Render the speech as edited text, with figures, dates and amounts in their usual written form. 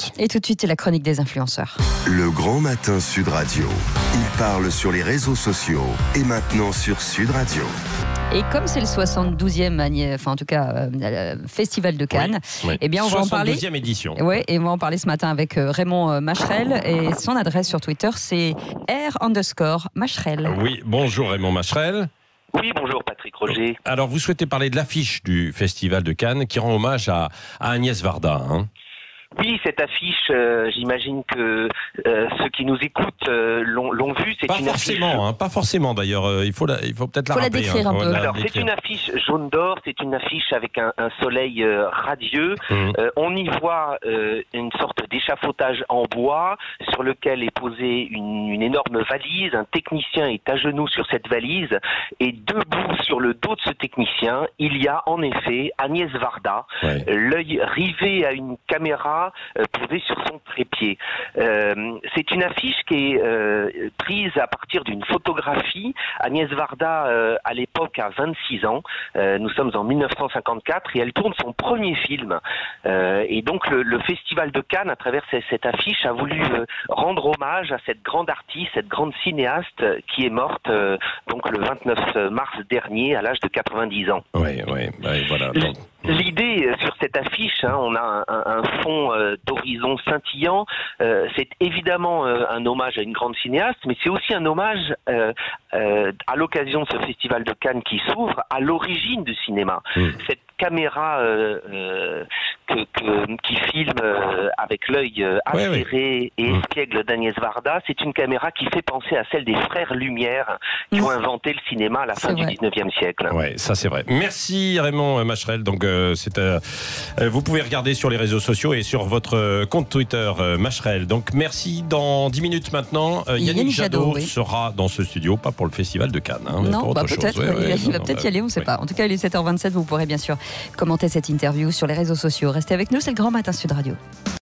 7h30. Et tout de suite, c'est la chronique des influenceurs. Le Grand Matin Sud Radio. Il parle sur les réseaux sociaux et maintenant sur Sud Radio. Et comme c'est le 72e, Festival de Cannes, oui. Eh bien, on va en parler. 72e édition. Ouais, et on va en parler ce matin avec Raymond Macherel. Et son adresse sur Twitter, c'est R_Macherel. Oui, bonjour Raymond Macherel. Oui, bonjour Patrick Roger. Alors, vous souhaitez parler de l'affiche du Festival de Cannes qui rend hommage à Agnès Varda, hein. Oui, cette affiche, j'imagine que ceux qui nous écoutent l'ont vue. C'est pas une forcément, affiche... pas forcément d'ailleurs. Il faut peut-être la faut la rappeler. décrire un peu. Alors, c'est une affiche jaune d'or, c'est une affiche avec un soleil radieux. On y voit une sorte d'échafaudage en bois sur lequel est posée une énorme valise. Un technicien est à genoux sur cette valise et debout sur le dos de ce technicien, il y a en effet Agnès Varda, l'œil rivé à une caméra posée sur son trépied. C'est une affiche qui est prise à partir d'une photographie. Agnès Varda, à l'époque, a 26 ans. Nous sommes en 1954 et elle tourne son premier film. Et donc le Festival de Cannes, à travers cette affiche, a voulu rendre hommage à cette grande artiste, cette grande cinéaste qui est morte donc le 29 mars dernier à l'âge de 90 ans. Oui, voilà. Donc... L'idée sur cette affiche, on a un fond d'horizon scintillant. C'est évidemment un hommage à une grande cinéaste, mais c'est aussi un hommage à l'occasion de ce Festival de Cannes qui s'ouvre à l'origine du cinéma. Cette caméra qui filme avec l'œil acéré et espiègle d'Agnès Varda, c'est une caméra qui fait penser à celle des frères Lumière qui ont inventé le cinéma à la fin du 19e siècle. Oui, ça c'est vrai. Merci Raymond Macherel. Donc vous pouvez regarder sur les réseaux sociaux et sur votre compte Twitter Macherel. Donc merci. Dans 10 minutes maintenant, Yannick Jadot sera dans ce studio, pas pour le Festival de Cannes, mais pour autre chose. Peut-être, il va peut-être y aller, on ne sait pas. En tout cas, il est 7h27, vous pourrez bien sûr commenter cette interview sur les réseaux sociaux. Restez avec nous, c'est le Grand Matin Sud Radio.